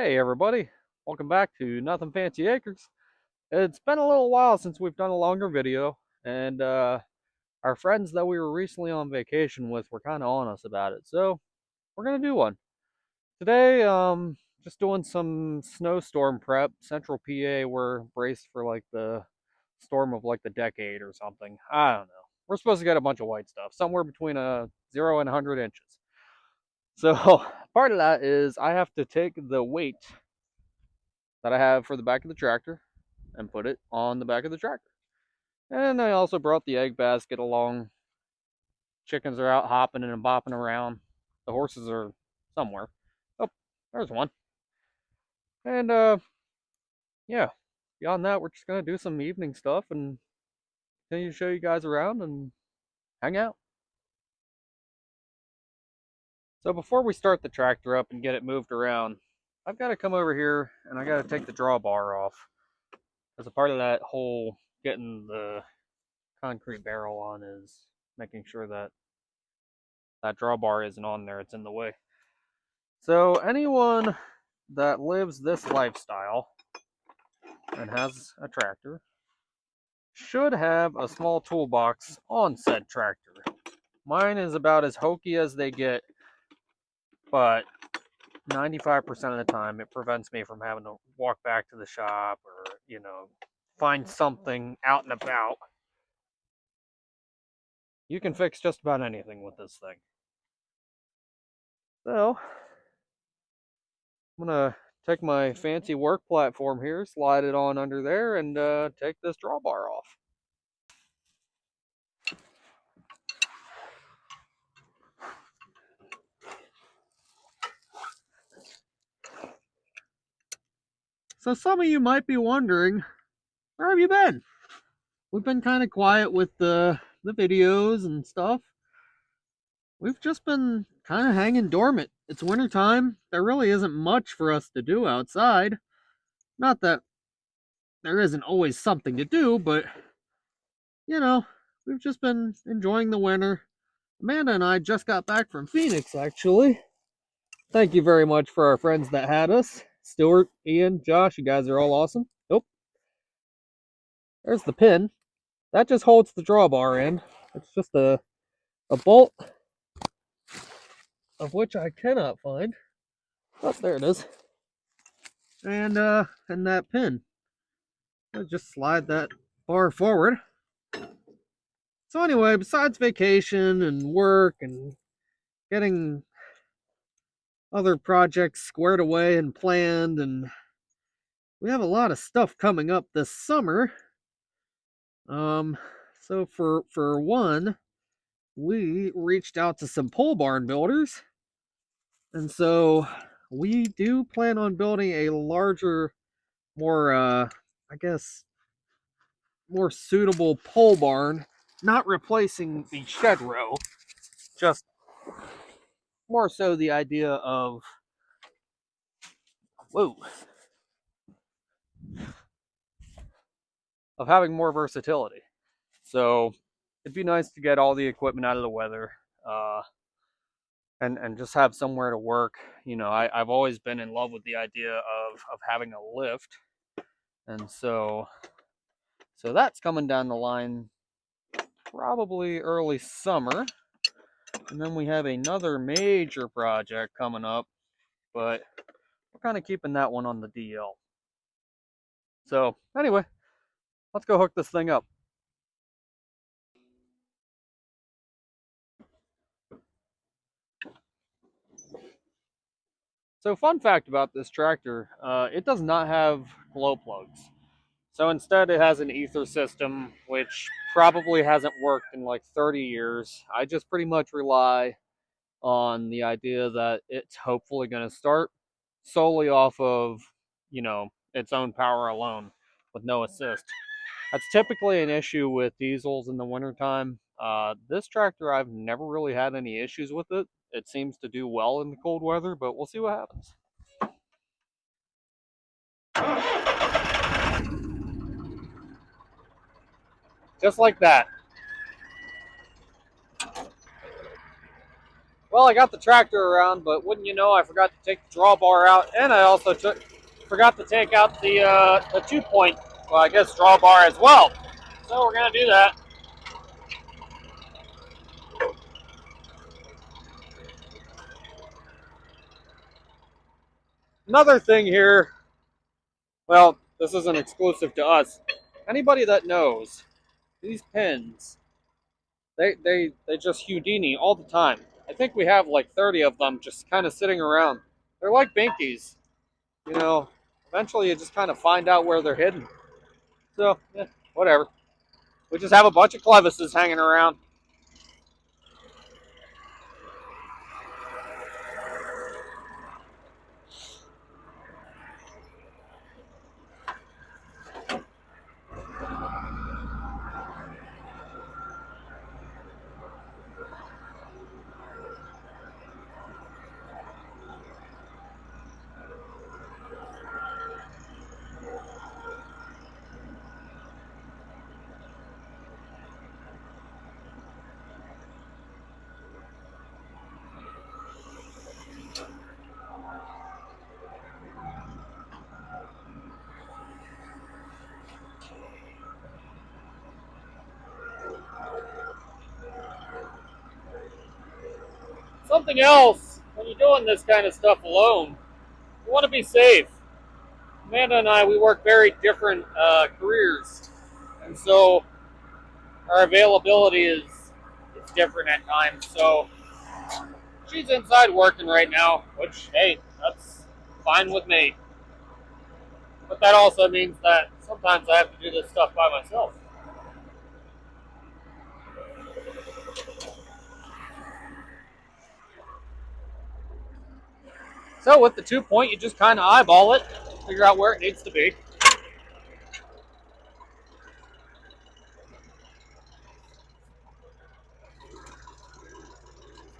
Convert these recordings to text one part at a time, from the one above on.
Hey everybody, welcome back to Nothing Fancy Acres. It's been a little while since we've done a longer video, and our friends that we were recently on vacation with were kind of on us about it, so we're gonna do one. Today, just doing some snowstorm prep. Central PA, we're braced for like the storm of like the decade or something. I don't know. We're supposed to get a bunch of white stuff, somewhere between 0 and 100 inches. So part of that is I have to take the weight that I have for the back of the tractor and put it on the back of the tractor. And I also brought the egg basket along. Chickens are out hopping and bopping around. The horses are somewhere. Oh, there's one. And yeah, beyond that, we're just gonna do some evening stuff and continue to show you guys around and hang out. So before we start the tractor up and get it moved around, I've got to come over here and I got to take the drawbar off. As a part of that whole getting the concrete barrel on is making sure that that drawbar isn't on there, it's in the way. So anyone that lives this lifestyle and has a tractor should have a small toolbox on said tractor. Mine is about as hokey as they get, but 95% of the time it prevents me from having to walk back to the shop or, find something out and about. You can fix just about anything with this thing. So, I'm gonna take my fancy work platform here, slide it on under there, and take this drawbar off. So some of you might be wondering, where have you been? We've been kind of quiet with the videos and stuff. We've just been kind of hanging dormant. It's wintertime. There really isn't much for us to do outside. Not that there isn't always something to do, but, we've just been enjoying the winter. Amanda and I just got back from Phoenix, actually. Thank you very much for our friends that had us. Stuart, Ian, Josh, you guys are all awesome. Oh, there's the pin. That just holds the drawbar in. It's just a bolt, of which I cannot find. Oh, there it is. And that pin. I'll just slide that bar forward. So anyway, besides vacation and work and getting other projects squared away and planned, and we have a lot of stuff coming up this summer. So for one, we reached out to some pole barn builders, and so we do plan on building a larger, more I guess more suitable pole barn, not replacing the shed row, just more so the idea of whoa of having more versatility. So it'd be nice to get all the equipment out of the weather, and just have somewhere to work. I've always been in love with the idea of having a lift, and so that's coming down the line probably early summer. And then we have another major project coming up, but we're kind of keeping that one on the DL. So anyway, let's go hook this thing up. So fun fact about this tractor, it does not have glow plugs. So instead it has an ether system, which probably hasn't worked in like 30 years. I just pretty much rely on the idea that it's hopefully going to start solely off of, its own power alone with no assist. That's typically an issue with diesels in the wintertime. This tractor, I've never really had any issues with it. It seems to do well in the cold weather, but we'll see what happens. Just like that. Well, I got the tractor around, but wouldn't you know, I forgot to take the drawbar out, and I also forgot to take out the 2-point, well, I guess drawbar as well. So we're gonna do that. Another thing here, well, this isn't exclusive to us. Anybody that knows, these pins, they just Houdini all the time. I think we have like 30 of them just kind of sitting around. They're like binkies, you know. Eventually, you just kind of find out where they're hidden. So, yeah, whatever. We just have a bunch of clevises hanging around. Something else, when you're doing this kind of stuff alone, you want to be safe. Amanda and I, we work very different careers, and so our availability is different at times. So she's inside working right now, which, hey, that's fine with me. But that also means that sometimes I have to do this stuff by myself. So with the 2-point, you just kind of eyeball it, figure out where it needs to be.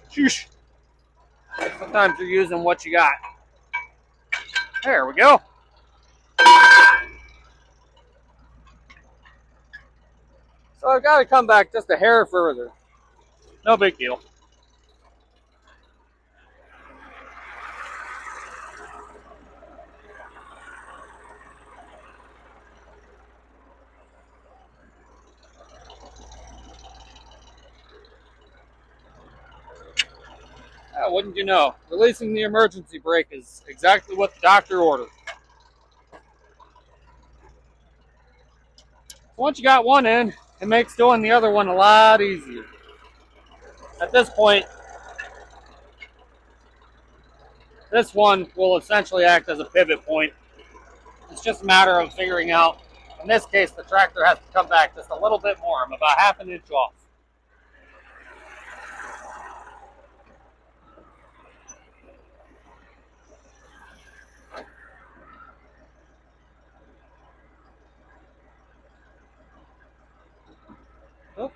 Shoosh. Sometimes you're using what you got. There we go. So I've got to come back just a hair further. No big deal. Wouldn't you know? Releasing the emergency brake is exactly what the doctor ordered. Once you got one in, it makes doing the other one a lot easier. At this point, this one will essentially act as a pivot point. It's just a matter of figuring out, in this case, the tractor has to come back just a little bit more. I'm about half an inch off. Oh.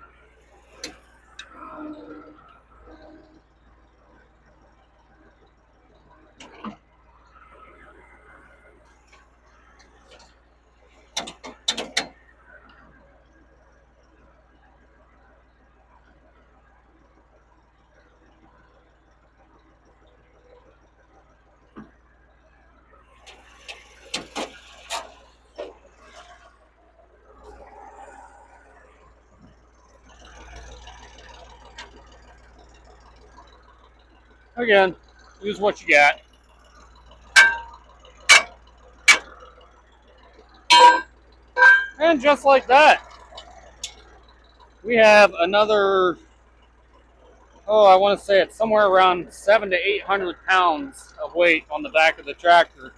Again, use what you got. And just like that, we have another, I want to say it's somewhere around 700 to 800 pounds of weight on the back of the tractor.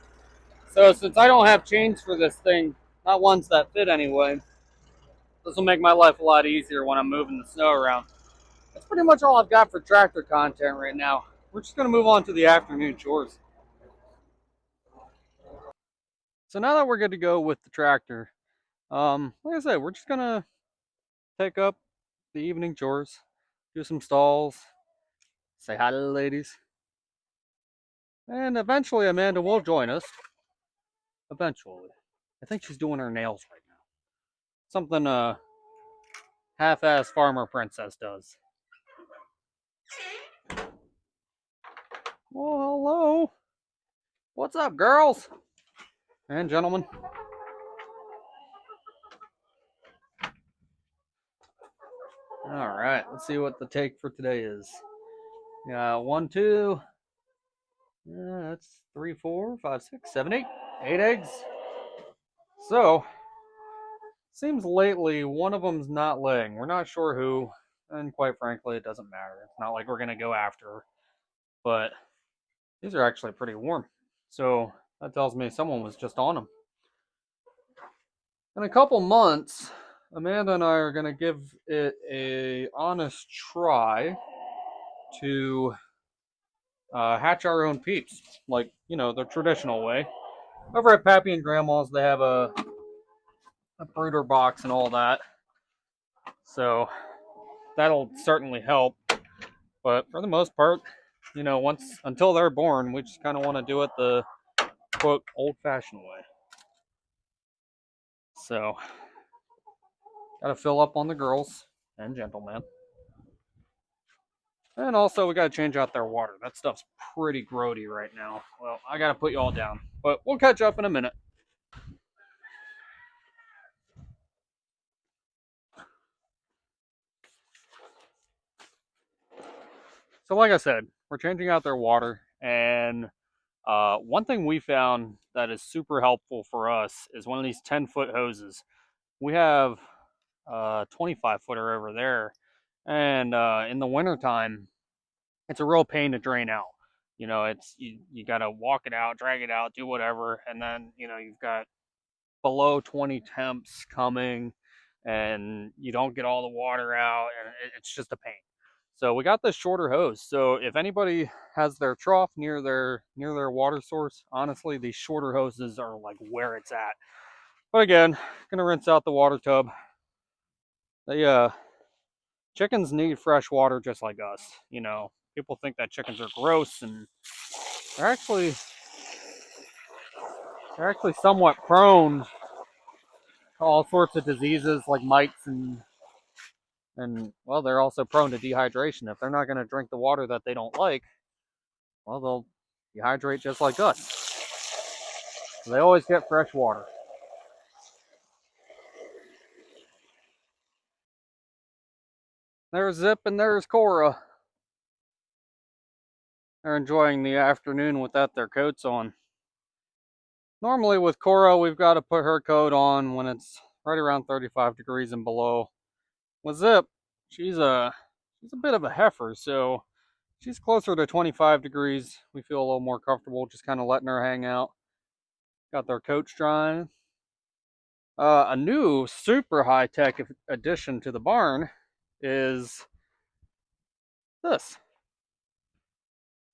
So since I don't have chains for this thing, not ones that fit anyway, this will make my life a lot easier when I'm moving the snow around. That's pretty much all I've got for tractor content right now. We're just going to move on to the afternoon chores. So now that we're good to go with the tractor, like I said, we're just going to take up the evening chores, do some stalls, say hi to the ladies, and eventually Amanda will join us. Eventually. I think she's doing her nails right now. Something half-ass farmer princess does. Well, hello. What's up, girls and gentlemen? All right, let's see what the take for today is. Yeah, 1, 2. That's 3, 4, 5, 6, 7, 8. 8 eggs. So, seems lately one of them's not laying. We're not sure who, and quite frankly, it doesn't matter. It's not like we're gonna go after her, but these are actually pretty warm. So that tells me someone was just on them. In a couple months, Amanda and I are gonna give it a honest try to hatch our own peeps, like the traditional way. Over at Pappy and Grandma's, they have a brooder box and all that, so that'll certainly help. But for the most part, once until they're born, we just kind of want to do it the quote old-fashioned way. So, gotta fill up on the girls and gentlemen. And also, we gotta change out their water. That stuff's pretty grody right now. Well, I gotta put you all down, but we'll catch up in a minute. So, like I said, we're changing out their water, and one thing we found that is super helpful for us is one of these 10-foot hoses. We have a 25-footer over there, and in the wintertime, it's a real pain to drain out. It's you got to walk it out, drag it out, do whatever, and then you've got below 20 temps coming, and you don't get all the water out, and it's just a pain. So we got this shorter hose. So if anybody has their trough near their water source, honestly, these shorter hoses are like where it's at. But again, gonna rinse out the water tub. The chickens need fresh water just like us. People think that chickens are gross, and they're actually somewhat prone to all sorts of diseases like mites and well, they're also prone to dehydration. If they're not going to drink the water that they don't like, well, they'll dehydrate just like us. So they always get fresh water. There's Zip and there's Cora. They're enjoying the afternoon without their coats on. Normally with Cora, we've got to put her coat on when it's right around 35 degrees and below. With Zip, she's a bit of a heifer, so she's closer to 25 degrees. We feel a little more comfortable just kind of letting her hang out. Got their coats drying. A new super high-tech addition to the barn is this.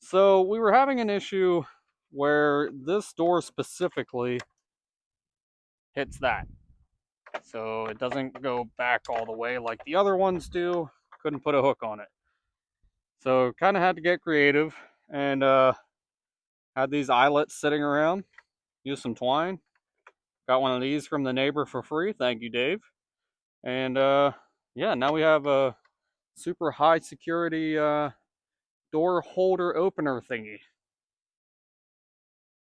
So we were having an issue where this door specifically hits that. So it doesn't go back all the way like the other ones do. Couldn't put a hook on it. So kind of had to get creative and had these eyelets sitting around. Used some twine. Got one of these from the neighbor for free. Thank you, Dave. And yeah, now we have a super high security door holder opener thingy.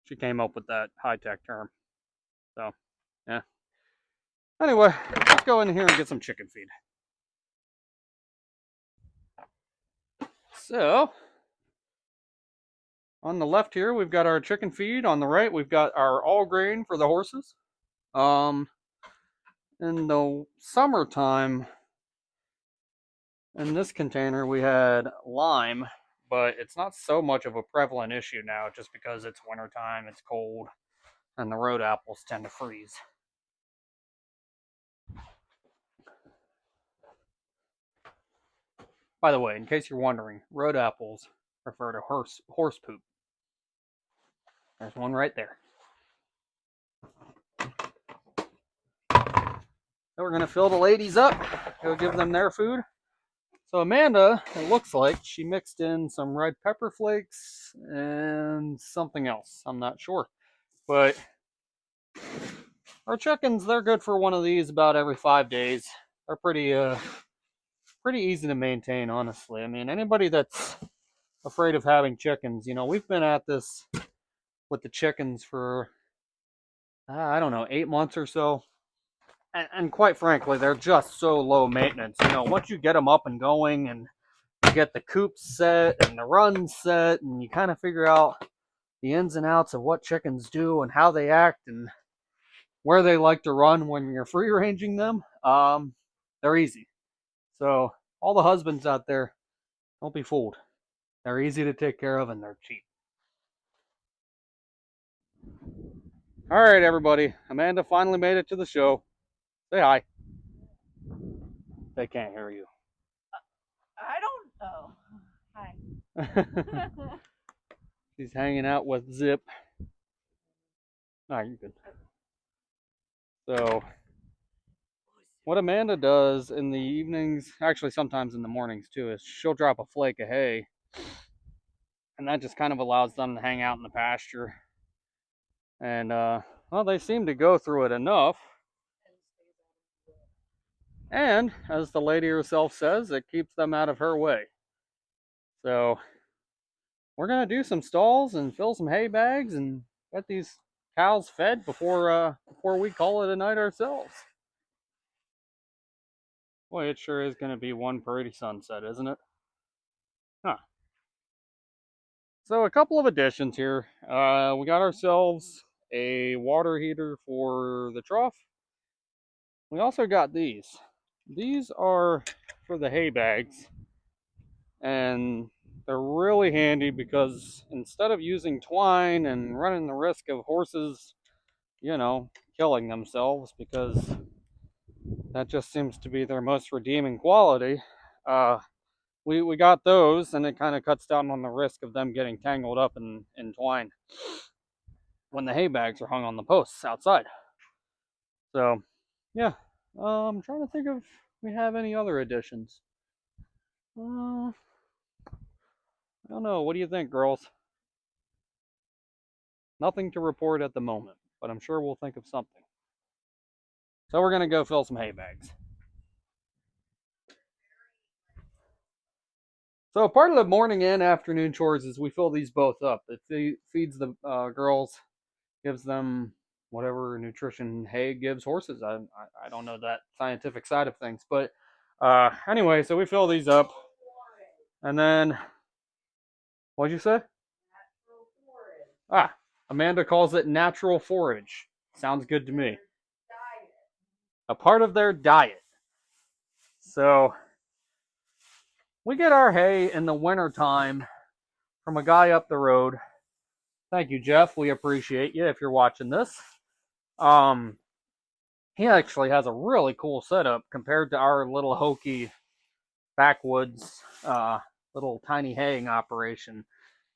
She came up with that high-tech term. So, yeah. Anyway, let's go in here and get some chicken feed. So, on the left here, we've got our chicken feed. On the right, we've got our all grain for the horses. In the summertime, in this container, we had lime, but it's not so much of a prevalent issue now just because it's wintertime, it's cold, and the road apples tend to freeze. By the way, in case you're wondering, road apples refer to horse poop. There's one right there. So we're going to fill the ladies up, go give them their food. So Amanda, it looks like she mixed in some red pepper flakes and something else. I'm not sure. But our chickens, they're good for one of these about every 5 days. They're pretty easy to maintain, honestly. I mean, anybody that's afraid of having chickens. You know, we've been at this with the chickens for, I don't know, 8 months or so. And quite frankly, they're just so low maintenance. You know, once you get them up and going and you get the coops set and the runs set and you kind of figure out the ins and outs of what chickens do and how they act and where they like to run when you're free ranging them, they're easy. So all the husbands out there, don't be fooled. They're easy to take care of and they're cheap. All right, everybody. Amanda finally made it to the show. Say hi. They can't hear you. I don't. Oh, hi. She's hanging out with Zip. No, you're good. So, what Amanda does in the evenings, actually sometimes in the mornings too, is she'll drop a flake of hay, and that just kind of allows them to hang out in the pasture. And well, they seem to go through it enough. And as the lady herself says, it keeps them out of her way. So we're gonna do some stalls and fill some hay bags and get these cows fed before we call it a night ourselves. Boy, it sure is gonna be one pretty sunset, isn't it? Huh. So a couple of additions here. We got ourselves a water heater for the trough. We also got these. These are for the hay bags, and they're really handy because instead of using twine and running the risk of horses, you know, killing themselves because that just seems to be their most redeeming quality, uh, we got those, and it kind of cuts down on the risk of them getting tangled up in twine when the hay bags are hung on the posts outside. So, yeah, I'm trying to think if we have any other additions. I don't know. What do you think, girls? Nothing to report at the moment, but I'm sure we'll think of something. So we're gonna go fill some hay bags. So part of the morning and afternoon chores is we fill these both up. It feeds the girls, gives them whatever nutrition hay gives horses. I don't know that scientific side of things, but anyway, so we fill these up, and then what'd you say? Ah, Amanda calls it natural forage. Sounds good to me. A part of their diet. So we get our hay in the wintertime from a guy up the road. Thank you, Jeff. We appreciate you if you're watching this. Um, he actually has a really cool setup compared to our little hokey backwoods little tiny haying operation.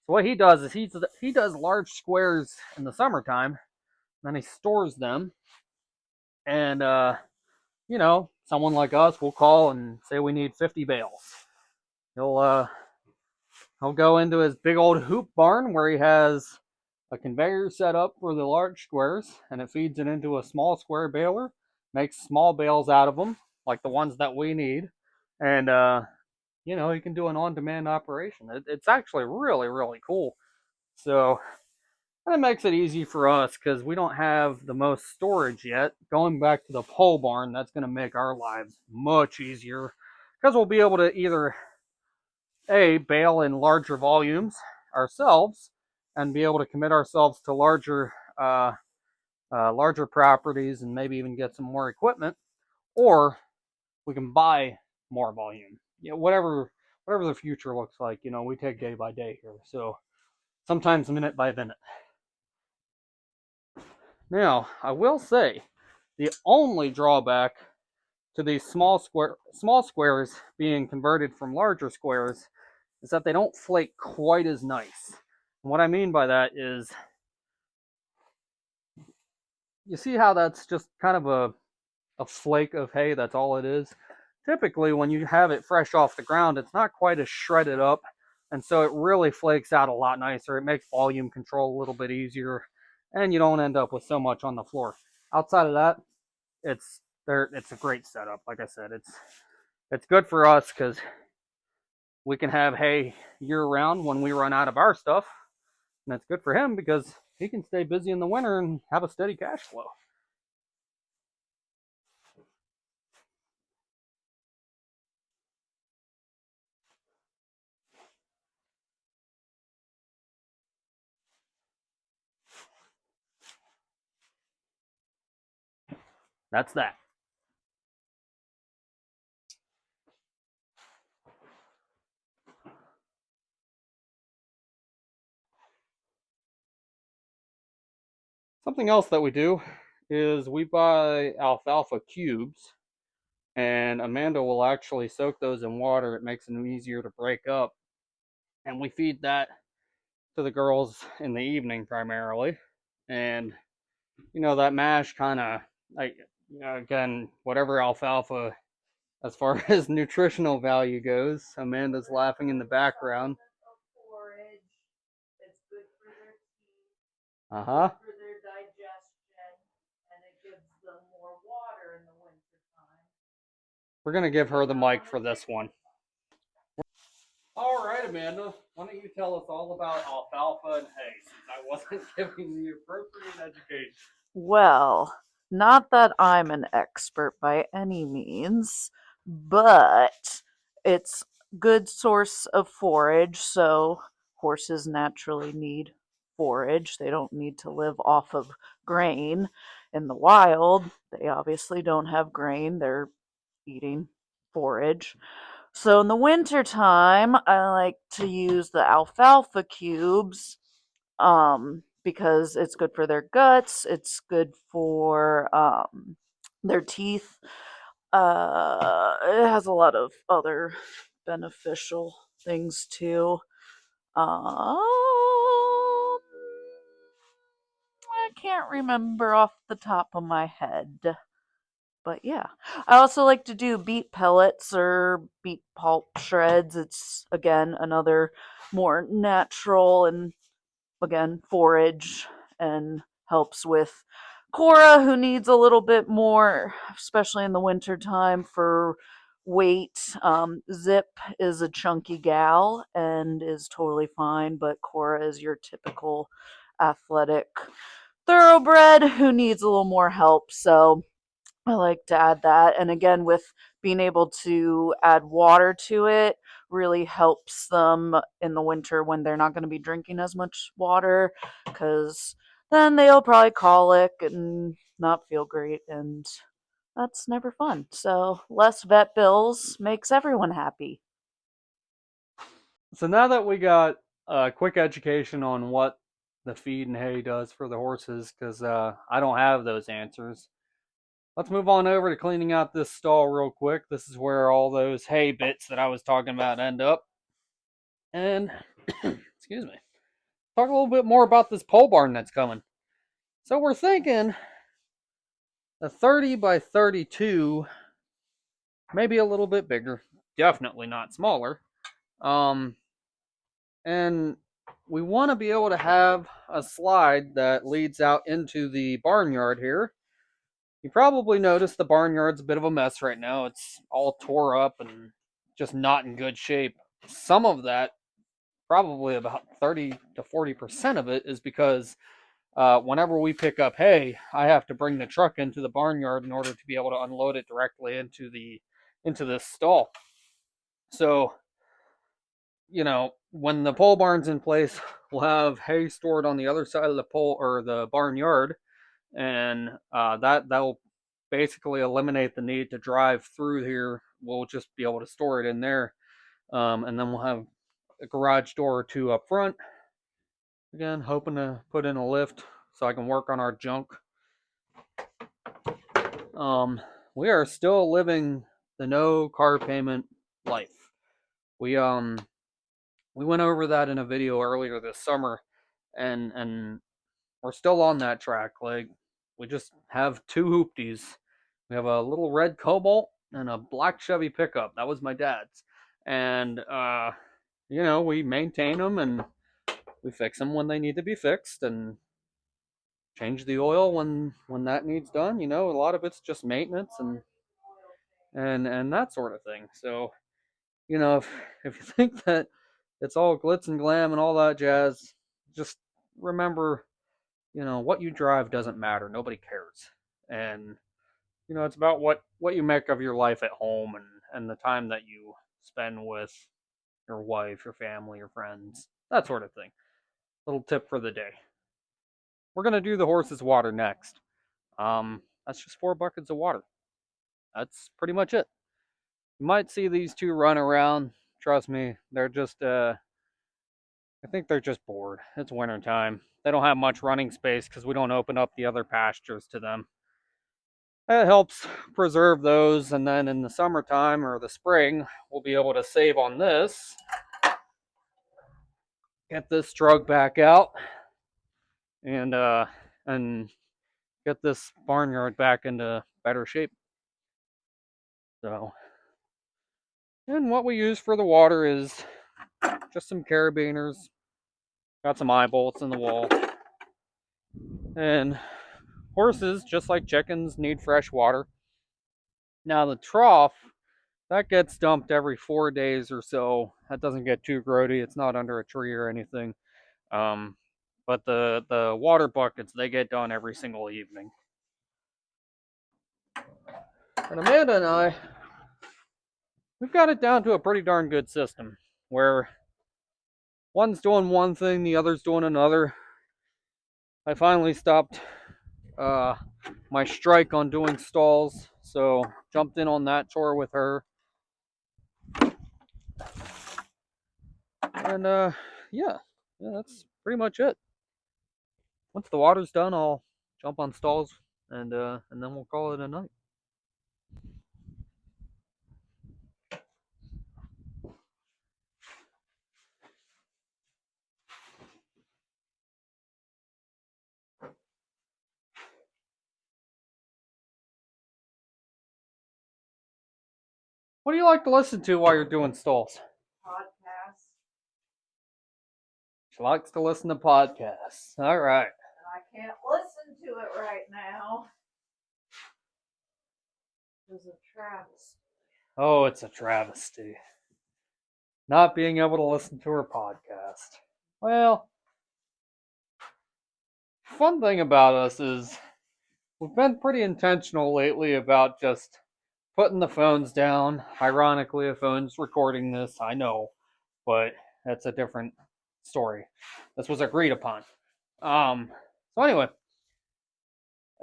So what he does is he does large squares in the summertime, then he stores them, and you know, someone like us will call and say we need 50 bales. He'll go into his big old hoop barn where he has a conveyor set up for the large squares, and it feeds it into a small square baler, makes small bales out of them, like the ones that we need, and you know, he can do an on-demand operation. It's actually really, really cool. So that makes it easy for us because we don't have the most storage yet. Going back to the pole barn, that's going to make our lives much easier because we'll be able to either bale in larger volumes ourselves and be able to commit ourselves to larger properties and maybe even get some more equipment, or we can buy more volume. You know, whatever the future looks like. You know, we take day by day here, so sometimes minute by minute. Now, I will say the only drawback to these small squares being converted from larger squares is that they don't flake quite as nice. And what I mean by that is, you see how that's just kind of a flake of hay, that's all it is. Typically, when you have it fresh off the ground, it's not quite as shredded up, and so it really flakes out a lot nicer. It makes volume control a little bit easier, and you don't end up with so much on the floor. Outside of that, it's there. It's a great setup. Like I said, it's good for us because we can have hay year round when we run out of our stuff. And that's good for him because he can stay busy in the winter and have a steady cash flow. That's that. Something else that we do is we buy alfalfa cubes, and Amanda will actually soak those in water. It makes them easier to break up, and we feed that to the girls in the evening primarily. And that mash kind of, like, again, whatever alfalfa as far as nutritional value goes. Amanda's laughing in the background. Forage. It's good for their teeth, Uh huh. for their digestion, and it gives them more water in the winter time. We're gonna give her the mic for this one. All right, Amanda. Why don't you tell us all about alfalfa and hay, since I wasn't giving the appropriate education. Well, not that I'm an expert by any means, but it's good source of forage, so horses naturally need forage. They don't need to live off of grain. In the wild, they obviously don't have grain. They're eating forage. So in the winter time, I like to use the alfalfa cubes because it's good for their guts, it's good for their teeth. It has a lot of other beneficial things too. I can't remember off the top of my head. But yeah, I also like to do beet pellets or beet pulp shreds. It's again another more natural and again forage and helps with Cora, who needs a little bit more, especially in the winter time for weight. Zip is a chunky gal and is totally fine, but Cora is your typical athletic thoroughbred who needs a little more help. So I like to add that. And again, with being able to add water to it, really helps them in the winter when they're not going to be drinking as much water, because then they'll probably colic and not feel great. And that's never fun. So, less vet bills makes everyone happy. So now that we got a quick education on what the feed and hay does for the horses, because I don't have those answers, let's move on over to cleaning out this stall real quick. This is where all those hay bits that I was talking about end up. And, excuse me, talk a little bit more about this pole barn that's coming. So we're thinking a 30 by 32, maybe a little bit bigger, definitely not smaller. Um, and we want to be able to have a slide that leads out into the barnyard here. You probably noticed the barnyard's a bit of a mess right now. It's all tore up and just not in good shape. Some of that, probably about 30 to 40% of it, is because whenever we pick up hay, I have to bring the truck into the barnyard in order to be able to unload it directly into this stall. So, when the pole barn's in place, we'll have hay stored on the other side of the pole or the barnyard, and that'll basically eliminate the need to drive through here. We'll just be able to store it in there, and then we'll have a garage door or two up front. Again, hoping to put in a lift so I can work on our junk. Um, we are still living the no car payment life. We we went over that in a video earlier this summer, and we're still on that track. Like, we just have two hoopties. We have a little red Cobalt and a black Chevy pickup. That was my dad's, and we maintain them and we fix them when they need to be fixed, and change the oil when that needs done. A lot of it's just maintenance and that sort of thing. So if you think that it's all glitz and glam and all that jazz, just remember, what you drive doesn't matter. Nobody cares. And it's about what you make of your life at home, and the time that you spend with your wife, your family, your friends, that sort of thing. Little tip for the day. We're gonna do the horse's water next. That's just 4 buckets of water. That's pretty much it. You might see these two run around. Trust me, they're just I think they're just bored. It's winter time. They don't have much running space because we don't open up the other pastures to them. That helps preserve those, and then in the summertime or the spring, we'll be able to save on this. Get this drug back out, and and get this barnyard back into better shape. So, and what we use for the water is just some carabiners. Got some eye bolts in the wall, and horses, just like chickens, need fresh water. Now the trough that gets dumped every 4 days or so. That doesn't get too grody. It's not under a tree or anything. Um, but the water buckets, they get done every single evening. And Amanda and I, we've got it down to a pretty darn good system where one's doing one thing, the other's doing another. I finally stopped uh, my strike on doing stalls, so jumped in on that chore with her. And yeah, that's pretty much it. Once the water's done, I'll jump on stalls, and then we'll call it a night. What do you like to listen to while you're doing stalls? Podcast. She likes to listen to podcasts. All right. And I can't listen to it right now. It's a travesty. Oh, it's a travesty. Not being able to listen to her podcast. Well, fun thing about us is we've been pretty intentional lately about just putting the phones down. Ironically, a phone's recording this, I know, but that's a different story. This was agreed upon. So anyway,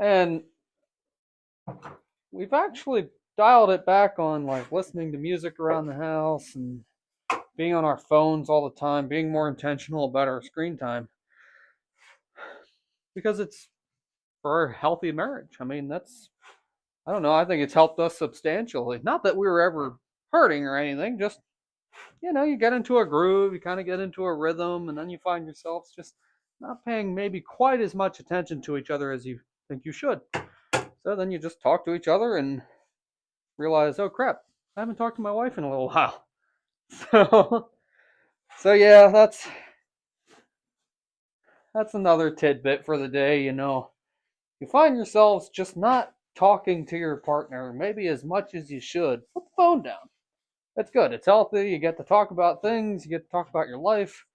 and we've actually dialed it back on like listening to music around the house and being on our phones all the time, being more intentional about our screen time because it's for a healthy marriage. I mean, I don't know, I think it's helped us substantially. Not that we were ever hurting or anything, just, you get into a groove, you kind of get into a rhythm, and then you find yourselves just not paying maybe quite as much attention to each other as you think you should. So then you just talk to each other and realize, oh crap, I haven't talked to my wife in a little while. So, so yeah, that's another tidbit for the day. You find yourselves just not talking to your partner maybe as much as you should. Put the phone down. That's good. It's healthy. You get to talk about things. You get to talk about your life.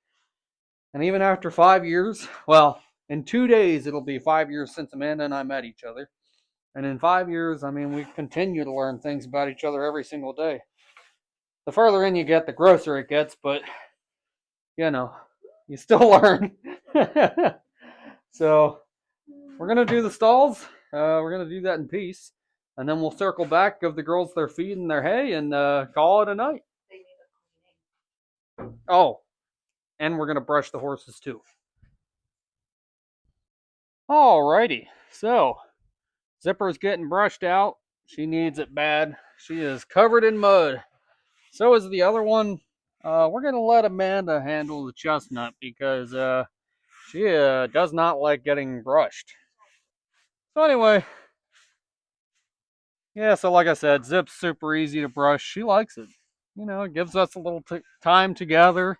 And even after 5 years, well, in 2 days it'll be 5 years since Amanda and I met each other. And in 5 years, I mean, we continue to learn things about each other every single day. The further in you get, the grosser it gets, but you still learn. So we're gonna do the stalls. We're gonna do that in peace, and then we'll circle back, give the girls their feed and their hay, and call it a night. Oh, and we're gonna brush the horses too. Alrighty, so Zipper's getting brushed out. She needs it bad. She is covered in mud. So is the other one. We're gonna let Amanda handle the chestnut because she does not like getting brushed. So anyway, yeah. So like I said, Zip's super easy to brush. She likes it. It gives us a little time together.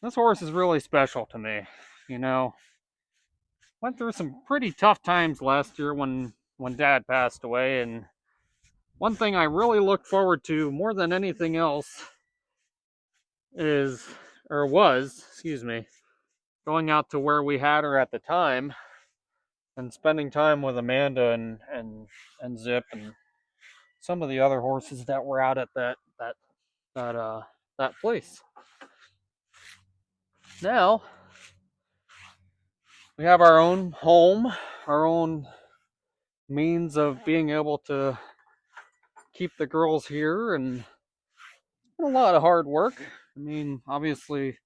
This horse is really special to me. You know, went through some pretty tough times last year when Dad passed away, and One thing I really look forward to more than anything else is, or was, excuse me, going out to where we had her at the time and spending time with Amanda and Zip and some of the other horses that were out at that place. Now we have our own home, our own means of being able to keep the girls here, and it's been a lot of hard work. I mean, obviously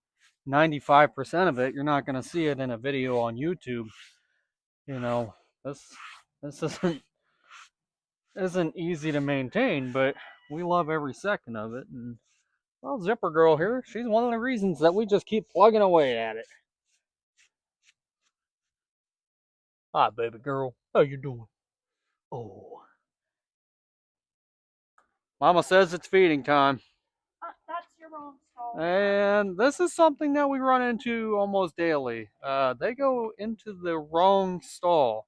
95% of it you're not going to see it in a video on YouTube. You know, this isn't easy to maintain, but we love every second of it. And well, Zipper Girl here, she's one of the reasons that we just keep plugging away at it. Hi, baby girl. How you doing? Oh. Mama says it's feeding time. That's your wrong stall. And this is something that we run into almost daily. They go into the wrong stall.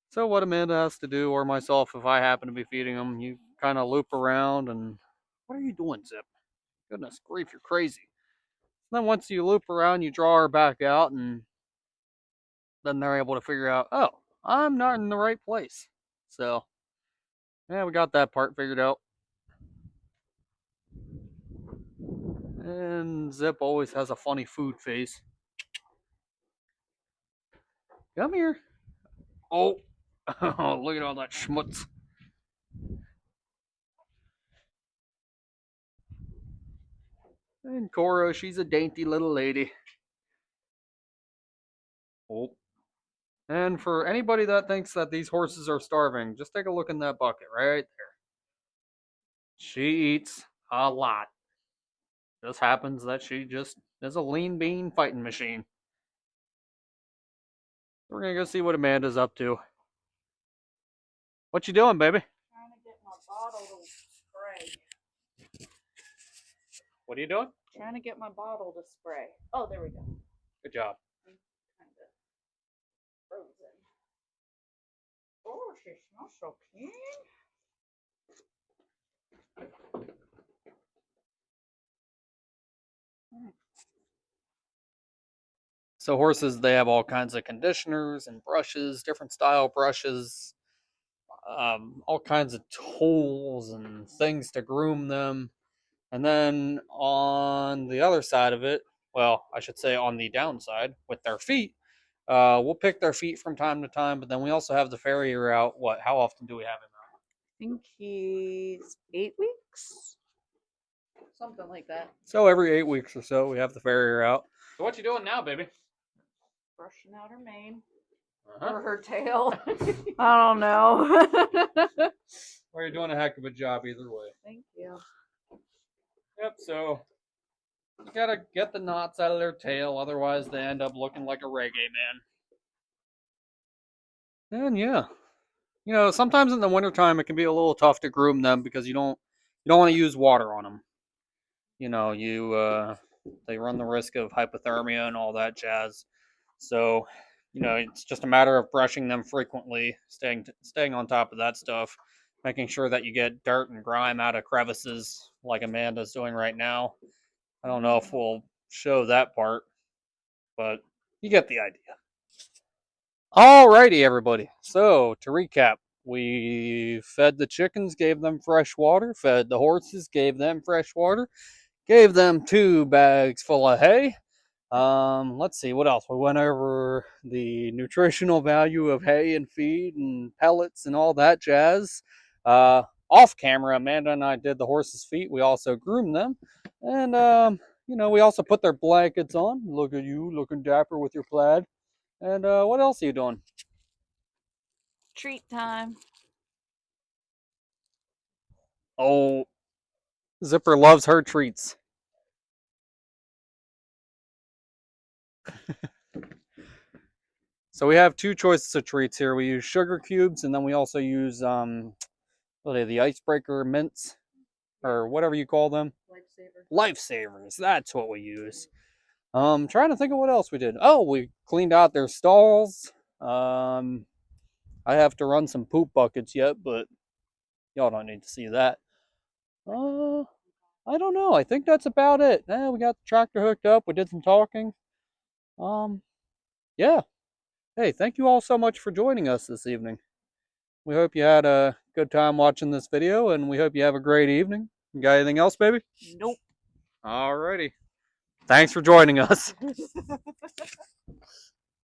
So what Amanda has to do, or myself, if I happen to be feeding them, you kind of loop around and, what are you doing, Zip? Goodness grief, you're crazy. And then once you loop around, you draw her back out, and then they're able to figure out, oh, I'm not in the right place. So, yeah, we got that part figured out. And Zip always has a funny food face. Come here. Oh, look at all that schmutz. And Cora, she's a dainty little lady. Oh. And for anybody that thinks that these horses are starving, just take a look in that bucket right there. She eats a lot. Just happens that she just is a lean bean fighting machine. We're gonna go see what Amanda's up to. What you doing, baby? Trying to get my bottle to spray. What are you doing? Trying to get my bottle to spray. Oh, there we go. Good job. I'm kind of frozen. Oh, she smells so clean. So horses, they have all kinds of conditioners and brushes, different style brushes, all kinds of tools and things to groom them. And then on the other side of it, well, I should say on the downside, with their feet, we'll pick their feet from time to time, but then we also have the farrier out. What? How often do we have him out? I think he's 8 weeks. Something like that. So every 8 weeks or so, we have the farrier out. So what you doing now, baby? Brushing out her mane. Or her tail. I don't know. Well, you're doing a heck of a job either way. Thank you. Yep, so you gotta get the knots out of their tail, otherwise they end up looking like a reggae man. And yeah, you know, sometimes in the wintertime it can be a little tough to groom them because you don't want to use water on them. You know, they run the risk of hypothermia and all that jazz. So, you know, it's just a matter of brushing them frequently, staying on top of that stuff, making sure that you get dirt and grime out of crevices like Amanda's doing right now. I don't know if we'll show that part, but you get the idea. Alrighty, everybody. So, to recap, we fed the chickens, gave them fresh water, fed the horses, gave them fresh water, gave them 2 bags full of hay. Let's see, what else? We went over the nutritional value of hay and feed and pellets and all that jazz. Off camera, Amanda and I did the horses' feet. We also groomed them. And, you know, we also put their blankets on. Look at you, looking dapper with your plaid. And what else are you doing? Treat time. Oh, Zipper loves her treats. So we have 2 choices of treats here. We use sugar cubes, and then we also use what are they, the icebreaker mints, or whatever you call them. Lifesavers. That's what we use. Trying to think of what else we did. Oh, we cleaned out their stalls. I have to run some poop buckets yet, but y'all don't need to see that. Uh, I don't know. I think that's about it. We got the tractor hooked up. We did some talking. Um, yeah. Hey, thank you all so much for joining us this evening. We hope you had a good time watching this video, and we hope you have a great evening. You got anything else, baby? Nope. Alrighty. Thanks for joining us.